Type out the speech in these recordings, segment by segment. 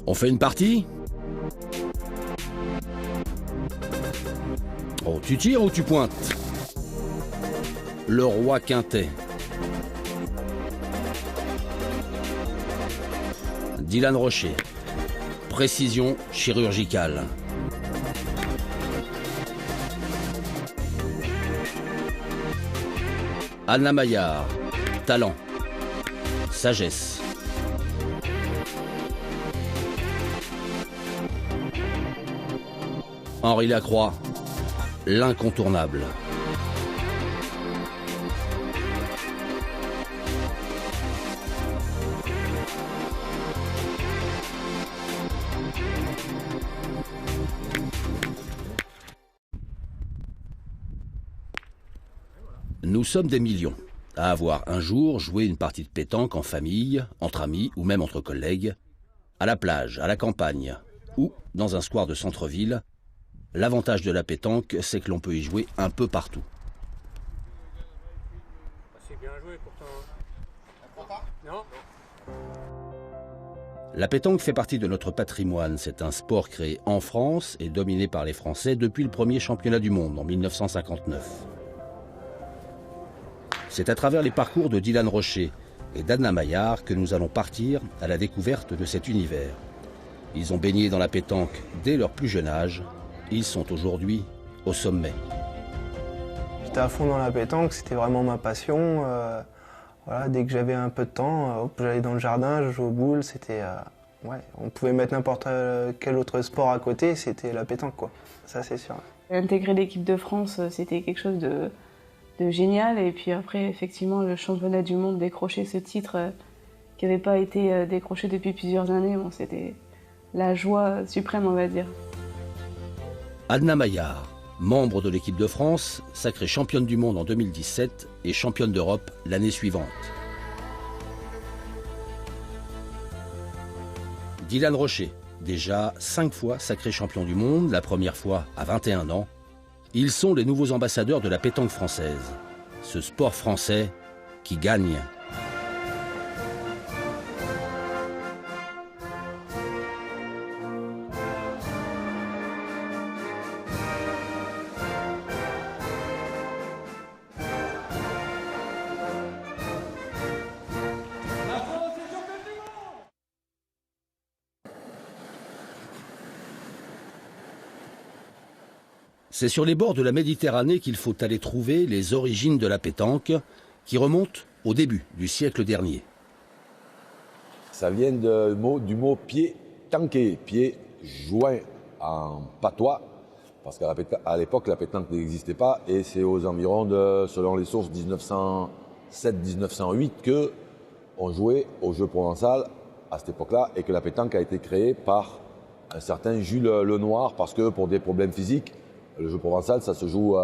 On fait une partie? Oh, tu tires ou tu pointes? Le roi quintet. Dylan Rocher. Précision chirurgicale. Anna Maillard. Talent. Sagesse. Henri Lacroix. L'incontournable. Nous sommes des millions à avoir un jour joué une partie de pétanque en famille, entre amis ou même entre collègues, à la plage, à la campagne ou dans un square de centre-ville. L'avantage de la pétanque, c'est que l'on peut y jouer un peu partout. C'est bien joué pourtant. Non ? La pétanque fait partie de notre patrimoine. C'est un sport créé en France et dominé par les Français depuis le premier championnat du monde en 1959. C'est à travers les parcours de Dylan Rocher et d'Anna Maillard que nous allons partir à la découverte de cet univers. Ils ont baigné dans la pétanque dès leur plus jeune âge. Ils sont aujourd'hui au sommet. J'étais à fond dans la pétanque, c'était vraiment ma passion. Voilà, dès que j'avais un peu de temps, hop, j'allais dans le jardin, je jouais aux boules. On pouvait mettre n'importe quel autre sport à côté, c'était la pétanque, quoi. Ça, c'est sûr. Intégrer l'équipe de France, c'était quelque chose de génial. Et puis après, effectivement, le championnat du monde, décrocher ce titre qui n'avait pas été décroché depuis plusieurs années, bon, c'était la joie suprême, on va dire. Anna Maillard, membre de l'équipe de France, sacrée championne du monde en 2017 et championne d'Europe l'année suivante. Dylan Rocher, déjà 5 fois sacré champion du monde, la première fois à 21 ans. Ils sont les nouveaux ambassadeurs de la pétanque française. Ce sport français qui gagne. C'est sur les bords de la Méditerranée qu'il faut aller trouver les origines de la pétanque, qui remontent au début du siècle dernier. Ça vient du mot pied tanké, pied joint en patois, parce qu'à l'époque la pétanque n'existait pas, et c'est aux environs de, selon les sources, 1907-1908 que on jouait au jeu provençal à cette époque-là, et que la pétanque a été créée par un certain Jules Lenoir, parce que pour des problèmes physiques, le jeu provençal, ça se joue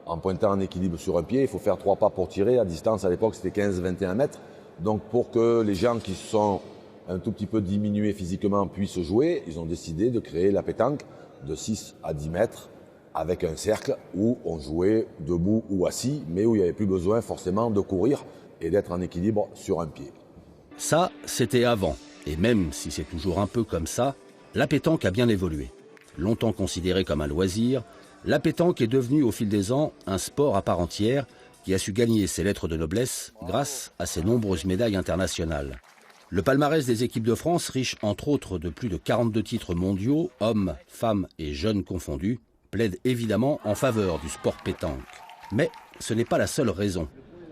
en pointant en équilibre sur un pied. Il faut faire 3 pas pour tirer. À distance, à l'époque, c'était 15-21 mètres. Donc, pour que les gens qui sont un tout petit peu diminués physiquement puissent jouer, ils ont décidé de créer la pétanque de 6 à 10 mètres avec un cercle où on jouait debout ou assis, mais où il n'y avait plus besoin forcément de courir et d'être en équilibre sur un pied. Ça, c'était avant. Et même si c'est toujours un peu comme ça, la pétanque a bien évolué. Longtemps considérée comme un loisir, la pétanque est devenue au fil des ans un sport à part entière qui a su gagner ses lettres de noblesse grâce à ses nombreuses médailles internationales. Le palmarès des équipes de France, riche entre autres de plus de 42 titres mondiaux, hommes, femmes et jeunes confondus, plaide évidemment en faveur du sport pétanque. Mais ce n'est pas la seule raison,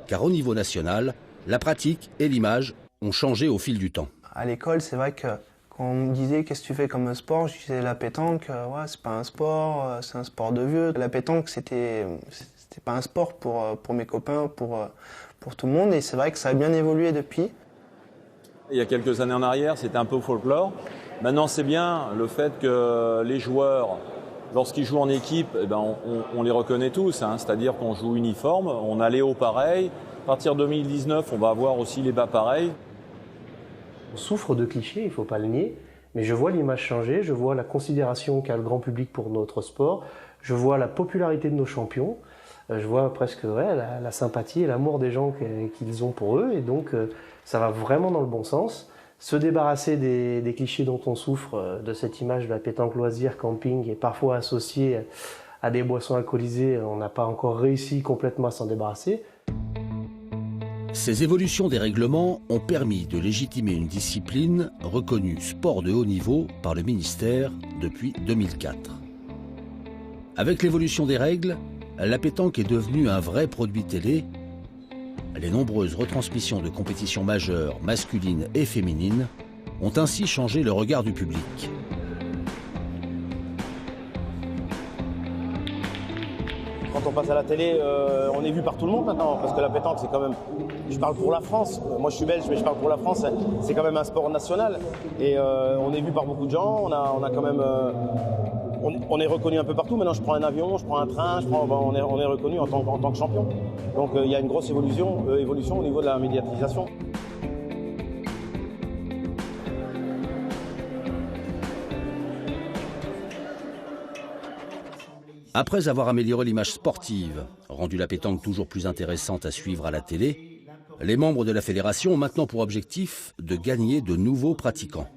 car au niveau national, la pratique et l'image ont changé au fil du temps. À l'école, c'est vrai que quand on me disait « qu'est-ce que tu fais comme sport ?» je disais « la pétanque, ouais, c'est pas un sport, c'est un sport de vieux ». La pétanque, c'était pas un sport pour mes copains, pour tout le monde, et c'est vrai que ça a bien évolué depuis. Il y a quelques années en arrière, c'était un peu folklore. Maintenant, c'est bien le fait que les joueurs, lorsqu'ils jouent en équipe, eh ben, on les reconnaît tous, hein, c'est-à-dire qu'on joue uniforme, on a les hauts pareils. À partir de 2019, on va avoir aussi les bas pareils. On souffre de clichés, il ne faut pas le nier, mais je vois l'image changer, je vois la considération qu'a le grand public pour notre sport, je vois la popularité de nos champions, je vois presque la sympathie et l'amour des gens qu'ils ont pour eux, et donc ça va vraiment dans le bon sens. Se débarrasser des clichés dont on souffre, de cette image de la pétanque loisir, camping, et parfois associée à des boissons alcoolisées, on n'a pas encore réussi complètement à s'en débarrasser. Ces évolutions des règlements ont permis de légitimer une discipline reconnue sport de haut niveau par le ministère depuis 2004. Avec l'évolution des règles, la pétanque est devenue un vrai produit télé. Les nombreuses retransmissions de compétitions majeures, masculines et féminines, ont ainsi changé le regard du public. Quand on passe à la télé, on est vu par tout le monde maintenant, parce que la pétanque, c'est quand même, je parle pour la France, moi je suis belge, mais je parle pour la France, c'est quand même un sport national. Et on est vu par beaucoup de gens, on a quand même, on est reconnu un peu partout. Maintenant, je prends un avion, je prends un train, on est reconnu en tant que champion. Donc il y a une grosse évolution au niveau de la médiatisation. Après avoir amélioré l'image sportive, rendu la pétanque toujours plus intéressante à suivre à la télé, les membres de la fédération ont maintenant pour objectif de gagner de nouveaux pratiquants.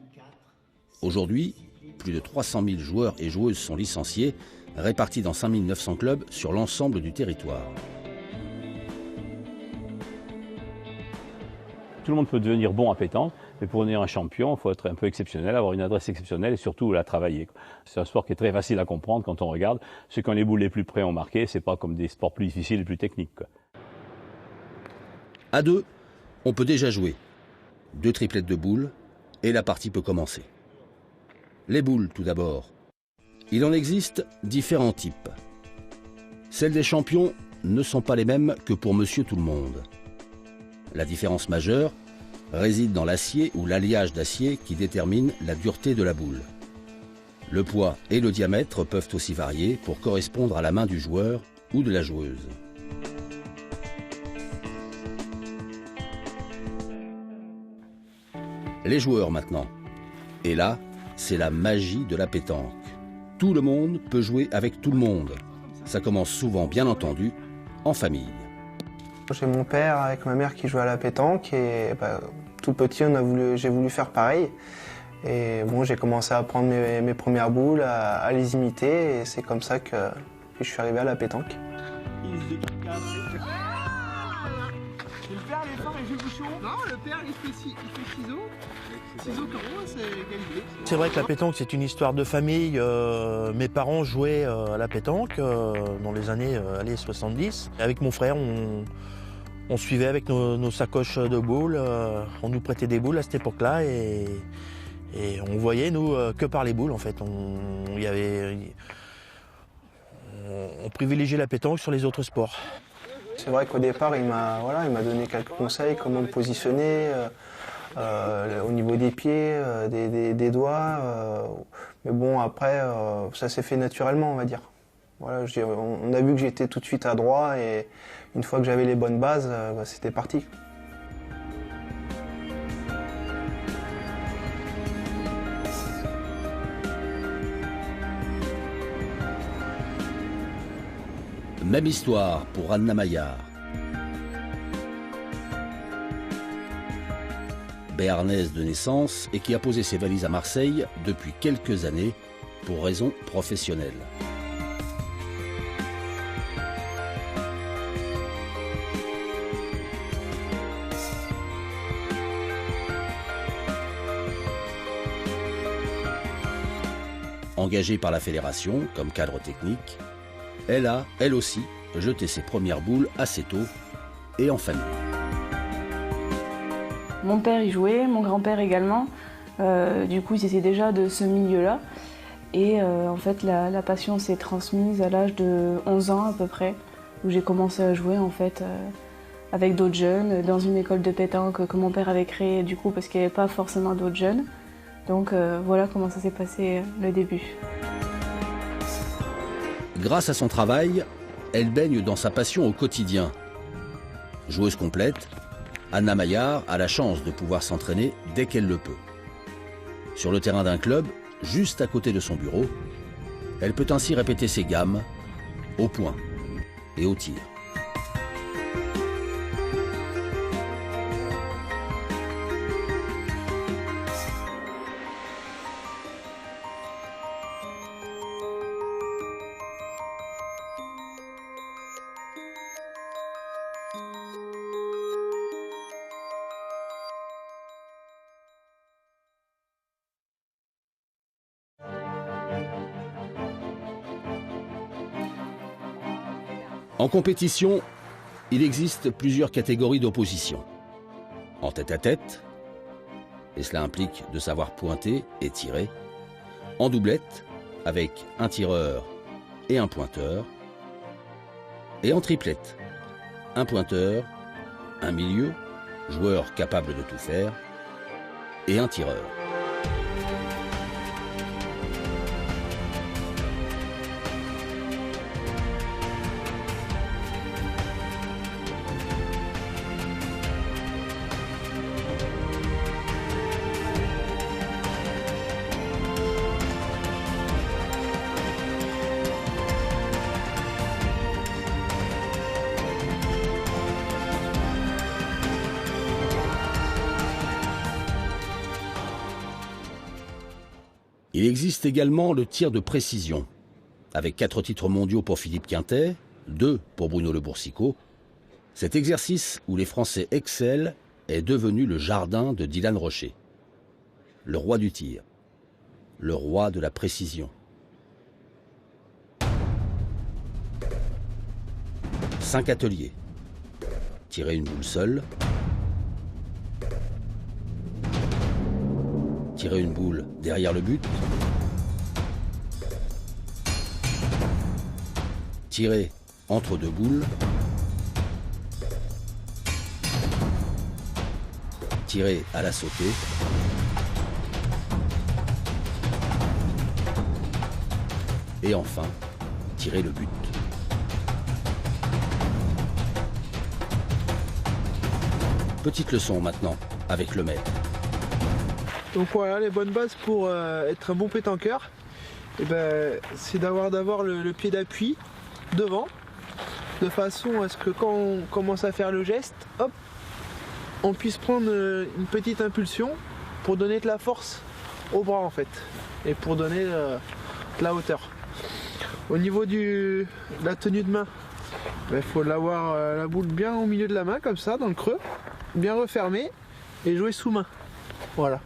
Aujourd'hui, plus de 300 000 joueurs et joueuses sont licenciés, répartis dans 5 900 clubs sur l'ensemble du territoire. Tout le monde peut devenir bon à pétanque, mais pour devenir un champion, il faut être un peu exceptionnel, avoir une adresse exceptionnelle et surtout la travailler. C'est un sport qui est très facile à comprendre quand on regarde. Ceux qui ont les boules les plus près ont marqué, c'est pas comme des sports plus difficiles et plus techniques. À deux, on peut déjà jouer. 2 triplettes de boules et la partie peut commencer. Les boules tout d'abord. Il en existe différents types. Celles des champions ne sont pas les mêmes que pour Monsieur Tout-le-Monde. La différence majeure réside dans l'acier ou l'alliage d'acier qui détermine la dureté de la boule. Le poids et le diamètre peuvent aussi varier pour correspondre à la main du joueur ou de la joueuse. Les joueurs maintenant. Et là, c'est la magie de la pétanque. Tout le monde peut jouer avec tout le monde. Ça commence souvent, bien entendu, en famille. J'ai mon père avec ma mère qui joue à la pétanque et tout petit j'ai voulu faire pareil. Et bon, j'ai commencé à prendre mes premières boules, à les imiter et c'est comme ça que je suis arrivé à la pétanque. Le père il est fort et joue bouchon. Non, le père il fait ciseaux. Ciseaux carreaux, c'est égalité. C'est vrai que la pétanque c'est une histoire de famille. Mes parents jouaient à la pétanque dans les années 70. Avec mon frère, on suivait avec nos sacoches de boules. On nous prêtait des boules à cette époque-là et on voyait nous que par les boules en fait. On privilégiait la pétanque sur les autres sports. C'est vrai qu'au départ, il m'a donné quelques conseils, comment me positionner au niveau des pieds, des doigts. Mais bon, après, ça s'est fait naturellement, on va dire. Voilà, on a vu que j'étais tout de suite adroit et une fois que j'avais les bonnes bases, c'était parti. Même histoire pour Anna Maillard. Béarnaise de naissance et qui a posé ses valises à Marseille depuis quelques années pour raisons professionnelles. Engagée par la fédération comme cadre technique, elle a, elle aussi, jeté ses premières boules assez tôt et en famille. Mon père y jouait, mon grand-père également. Du coup, ils étaient déjà de ce milieu-là. Et en fait, la passion s'est transmise à l'âge de 11 ans à peu près, où j'ai commencé à jouer en fait avec d'autres jeunes, dans une école de pétanque que mon père avait créée du coup parce qu'il n'y avait pas forcément d'autres jeunes. Donc voilà comment ça s'est passé le début. Grâce à son travail, elle baigne dans sa passion au quotidien. Joueuse complète, Anna Maillard a la chance de pouvoir s'entraîner dès qu'elle le peut. Sur le terrain d'un club, juste à côté de son bureau, elle peut ainsi répéter ses gammes au point et au tir. En compétition, il existe plusieurs catégories d'opposition. En tête-à-tête, et cela implique de savoir pointer et tirer. En doublette, avec un tireur et un pointeur. Et en triplette, un pointeur, un milieu, joueur capable de tout faire, et un tireur. Il existe également le tir de précision, avec 4 titres mondiaux pour Philippe Quintet, 2 pour Bruno Le Boursicot. Cet exercice où les Français excellent est devenu le jardin de Dylan Rocher. Le roi du tir, le roi de la précision. 5 ateliers. Tirer une boule seule. Tirer une boule derrière le but. Tirer entre 2 boules. Tirer à la sautée. Et enfin, tirer le but. Petite leçon maintenant avec le maître. Donc voilà, les bonnes bases pour être un bon pétanqueur, c'est d'avoir d'abord le pied d'appui devant, de façon à ce que quand on commence à faire le geste, hop, on puisse prendre une petite impulsion pour donner de la force au bras en fait, et pour donner de la hauteur. Au niveau de la tenue de main, il faut l'avoir la boule bien au milieu de la main, comme ça, dans le creux, bien refermée, et jouer sous main. Voilà.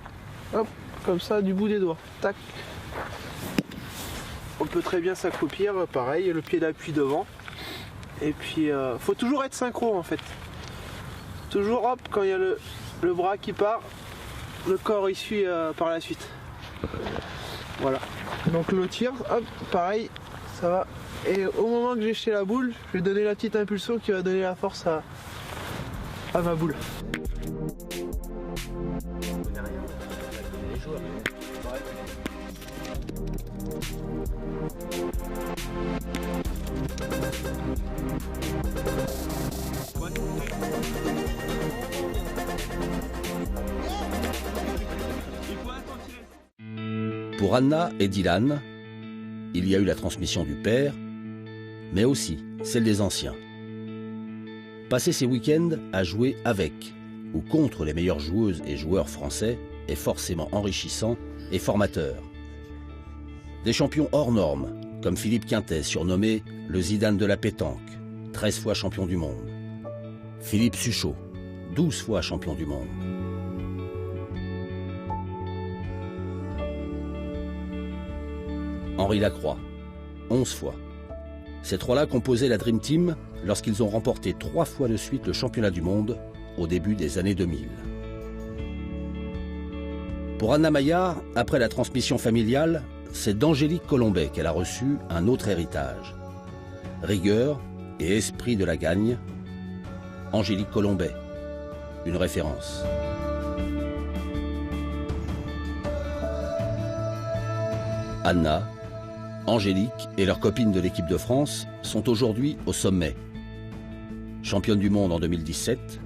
Hop, comme ça, du bout des doigts. Tac. On peut très bien s'accroupir, pareil, le pied d'appui devant. Et puis, faut toujours être synchro en fait. Toujours, hop, quand il y a le bras qui part, le corps il suit par la suite. Voilà. Donc le tir, hop, pareil, ça va. Et au moment que j'ai jeté la boule, je vais donner la petite impulsion qui va donner la force à ma boule. Pour Anna et Dylan, il y a eu la transmission du père, mais aussi celle des anciens. Passer ses week-ends à jouer avec ou contre les meilleures joueuses et joueurs français est forcément enrichissant et formateur. Des champions hors normes, comme Philippe Quintet, surnommé le Zidane de la pétanque, 13 fois champion du monde. Philippe Suchot, 12 fois champion du monde. Henri Lacroix, 11 fois. Ces trois-là composaient la Dream Team lorsqu'ils ont remporté 3 fois de suite le championnat du monde au début des années 2000. Pour Anna Maillard, après la transmission familiale, c'est d'Angélique Colombet qu'elle a reçu un autre héritage. Rigueur et esprit de la gagne. Angélique Colombet, une référence. Anna, Angélique et leurs copines de l'équipe de France sont aujourd'hui au sommet. Championne du monde en 2017,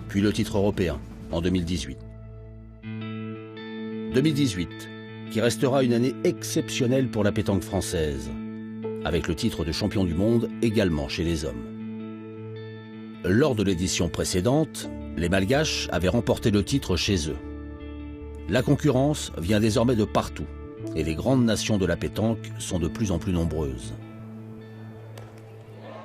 puis le titre européen en 2018. 2018, qui restera une année exceptionnelle pour la pétanque française, avec le titre de champion du monde également chez les hommes. Lors de l'édition précédente, les Malgaches avaient remporté le titre chez eux. La concurrence vient désormais de partout, et les grandes nations de la pétanque sont de plus en plus nombreuses.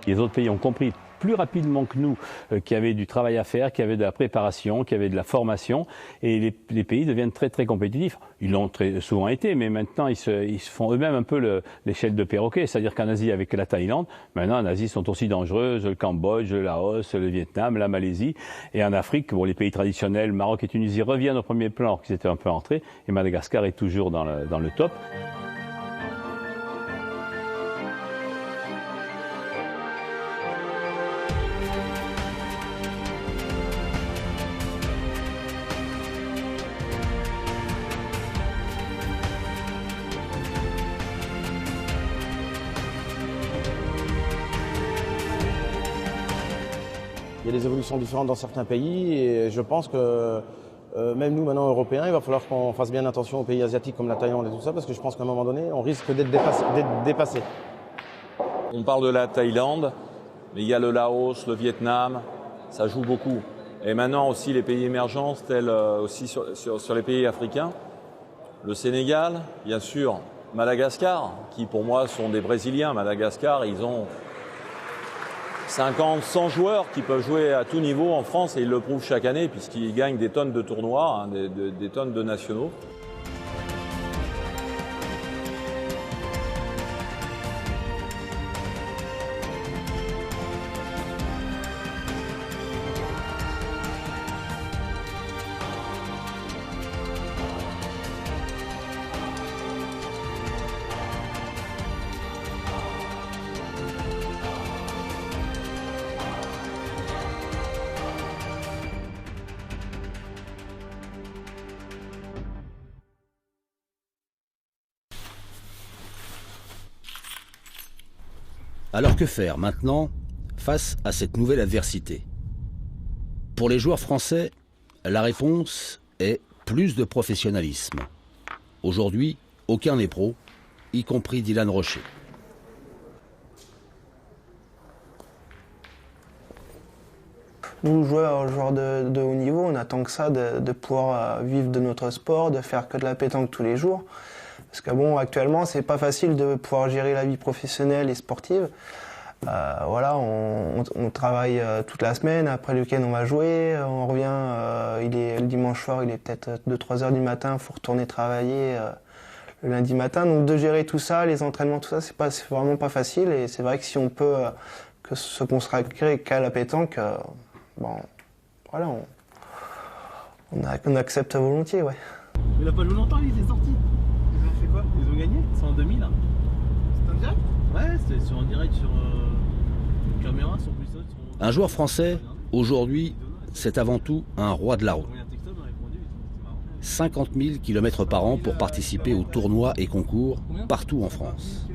Les autres pays ont compris plus rapidement que nous, qui avaient du travail à faire, qui avaient de la préparation, qui avaient de la formation, et les pays deviennent très très compétitifs. Ils l'ont très souvent été, mais maintenant ils se font eux-mêmes un peu l'échelle de perroquet, c'est-à-dire qu'en Asie avec la Thaïlande, maintenant en Asie sont aussi dangereuses, le Cambodge, le Laos, le Vietnam, la Malaisie, et en Afrique, bon, les pays traditionnels, Maroc et Tunisie reviennent au premier plan alors qu'ils étaient un peu entrés, et Madagascar est toujours dans le top. Il y a des évolutions différentes dans certains pays et je pense que même nous maintenant Européens, il va falloir qu'on fasse bien attention aux pays asiatiques comme la Thaïlande et tout ça parce que je pense qu'à un moment donné, on risque d'être dépassé. On parle de la Thaïlande, mais il y a le Laos, le Vietnam, ça joue beaucoup. Et maintenant aussi les pays émergents, tels aussi sur les pays africains. Le Sénégal, bien sûr, Madagascar, qui pour moi sont des Brésiliens. Madagascar, ils ont 50, 100 joueurs qui peuvent jouer à tout niveau en France et ils le prouvent chaque année puisqu'ils gagnent des tonnes de tournois, des tonnes de nationaux. Alors que faire maintenant face à cette nouvelle adversité? Pour les joueurs français, la réponse est plus de professionnalisme. Aujourd'hui, aucun n'est pro, y compris Dylan Rocher. Nous, joueurs de haut niveau, on attend que ça, de pouvoir vivre de notre sport, de faire que de la pétanque tous les jours. Parce que bon, actuellement, c'est pas facile de pouvoir gérer la vie professionnelle et sportive. Voilà, on travaille toute la semaine, après le week-end on va jouer, on revient, le dimanche soir, il est peut-être 2-3 heures du matin, il faut retourner travailler le lundi matin. Donc de gérer tout ça, les entraînements, tout ça, c'est vraiment pas facile. Et c'est vrai que si on peut que se consacrer qu'à la pétanque, bon, voilà, on accepte volontiers, ouais. Il a pas joué longtemps, il est sorti. Ils ont fait quoi? Ils ont gagné? C'est en 2000 là. C'était en direct? Ouais, c'était en direct sur une caméra, sur plus. Un joueur français, aujourd'hui, c'est avant tout un roi de la route. 50 000 km par an pour participer aux tournois et concours partout en France.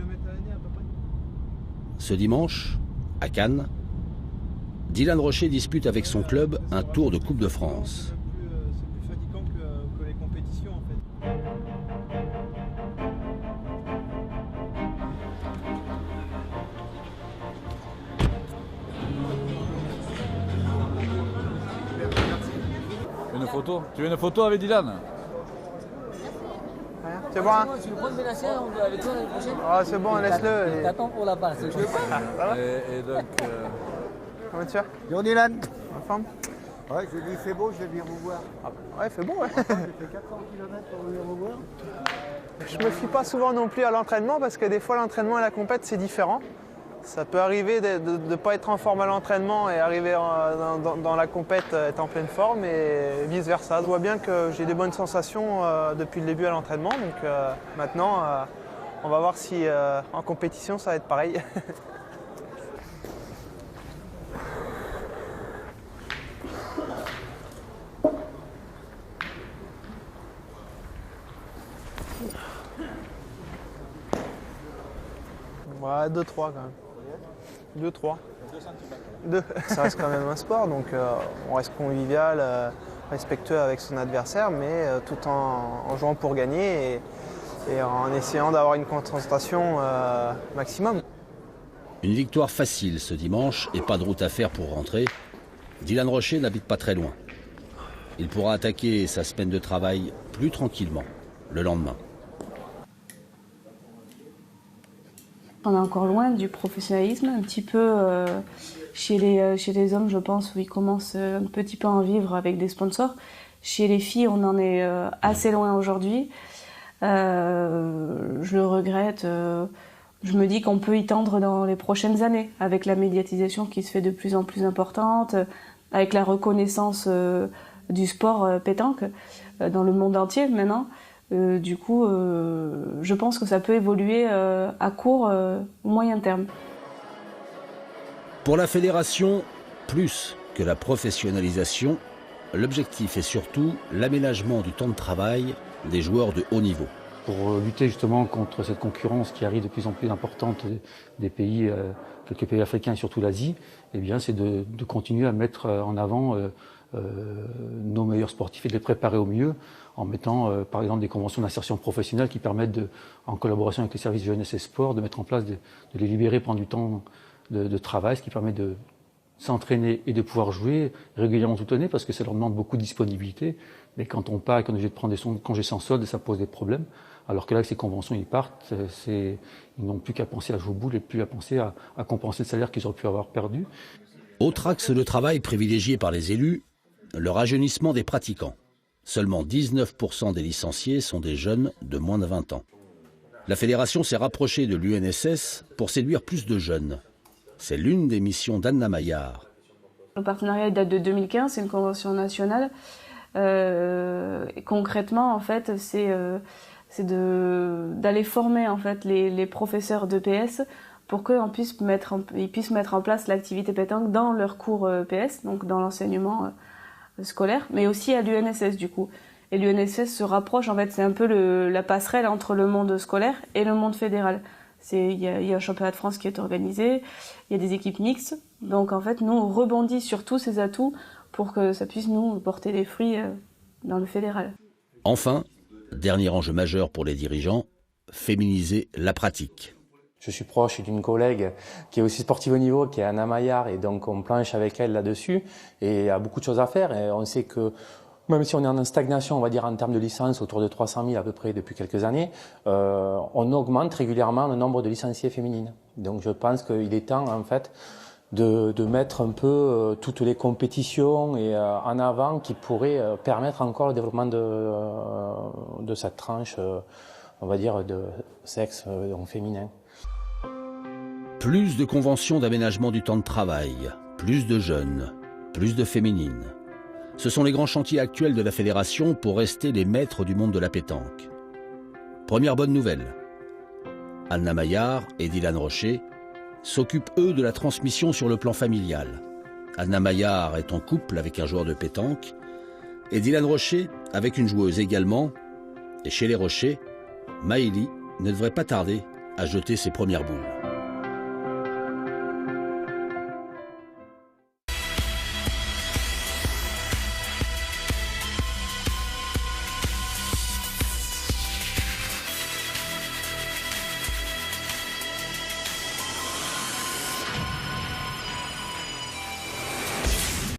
Ce dimanche, à Cannes, Dylan Rocher dispute avec son club un tour de Coupe de France. C'est plus fatigant que les compétitions en fait. Une photo? Tu veux une photo avec Dylan? C'est bon, hein? Tu veux prendre Bénatia avec toi l'année prochaine? Ah, c'est bon, laisse-le. T'attends pour la balle, c'est le Et donc... Comment tu vas? Yo Dylan. En forme? Ouais, je dis il fait beau, je vais venir vous voir. Ouais, il fait beau, ouais. J'ai fait 400 km pour venir vous voir. Je me fie pas souvent non plus à l'entraînement parce que des fois l'entraînement et la compète c'est différent. Ça peut arriver de ne pas être en forme à l'entraînement et arriver dans la compète être en pleine forme et vice versa. Je vois bien que j'ai des bonnes sensations depuis le début à l'entraînement. Donc maintenant, on va voir si en compétition ça va être pareil. Ouais, 2-3 quand même. 2-3. 2. Ça reste quand même un sport, donc on reste convivial, respectueux avec son adversaire, mais tout en jouant pour gagner et en essayant d'avoir une concentration maximum. Une victoire facile ce dimanche et pas de route à faire pour rentrer. Dylan Rocher n'habite pas très loin. Il pourra attaquer sa semaine de travail plus tranquillement le lendemain. On est encore loin du professionnalisme, un petit peu chez les hommes, je pense, où ils commencent un petit peu à en vivre avec des sponsors. Chez les filles, on en est assez loin aujourd'hui. Je le regrette. Je me dis qu'on peut y tendre dans les prochaines années, avec la médiatisation qui se fait de plus en plus importante, avec la reconnaissance du sport pétanque dans le monde entier maintenant. Du coup, je pense que ça peut évoluer à court ou moyen terme. Pour la fédération, plus que la professionnalisation, l'objectif est surtout l'aménagement du temps de travail des joueurs de haut niveau. Pour lutter justement contre cette concurrence qui arrive de plus en plus importante des pays, quelques pays africains et surtout l'Asie, eh bien, c'est de continuer à mettre en avant nos meilleurs sportifs et de les préparer au mieux en mettant par exemple des conventions d'insertion professionnelle qui permettent, en collaboration avec les services jeunesse et sport, de mettre en place, de les libérer pendant du temps de travail, ce qui permet de s'entraîner et de pouvoir jouer régulièrement toute l'année parce que ça leur demande beaucoup de disponibilité. Mais quand on part et qu'on est obligé de prendre des congés sans solde, ça pose des problèmes. Alors que là, avec ces conventions, ils partent, ils n'ont plus qu'à penser à jouer au boule et plus à penser à compenser le salaire qu'ils auraient pu avoir perdu. Autre axe de travail privilégié par les élus, le rajeunissement des pratiquants. Seulement 19% des licenciés sont des jeunes de moins de 20 ans. La fédération s'est rapprochée de l'UNSS pour séduire plus de jeunes. C'est l'une des missions d'Anna Maillard. Le partenariat date de 2015, c'est une convention nationale. Concrètement, en fait, c'est d'aller former en fait les professeurs d'EPS pour qu'ils puissent mettre en place l'activité pétanque dans leurs cours EPS, donc dans l'enseignement scolaire, mais aussi à l'UNSS du coup. Et l'UNSS se rapproche, en fait, c'est un peu la passerelle entre le monde scolaire et le monde fédéral. Il y a un championnat de France qui est organisé, il y a des équipes mixtes, donc en fait, nous, on rebondit sur tous ces atouts pour que ça puisse nous porter des fruits dans le fédéral. Enfin, dernier enjeu majeur pour les dirigeants, féminiser la pratique. Je suis proche d'une collègue qui est aussi sportive au niveau, qui est Anna Maillard, et donc on planche avec elle là-dessus, et il y a beaucoup de choses à faire, et on sait que même si on est en stagnation, on va dire en termes de licences, autour de 300 000 à peu près depuis quelques années, on augmente régulièrement le nombre de licenciées féminines. Donc je pense qu'il est temps en fait de mettre un peu toutes les compétitions et en avant qui pourraient permettre encore le développement de cette tranche, on va dire, de sexe féminin. Plus de conventions d'aménagement du temps de travail, plus de jeunes, plus de féminines. Ce sont les grands chantiers actuels de la fédération pour rester les maîtres du monde de la pétanque. Première bonne nouvelle, Anna Maillard et Dylan Rocher s'occupent eux de la transmission sur le plan familial. Anna Maillard est en couple avec un joueur de pétanque et Dylan Rocher avec une joueuse également. Et chez les Rocher, Maëlie ne devrait pas tarder à jeter ses premières boules.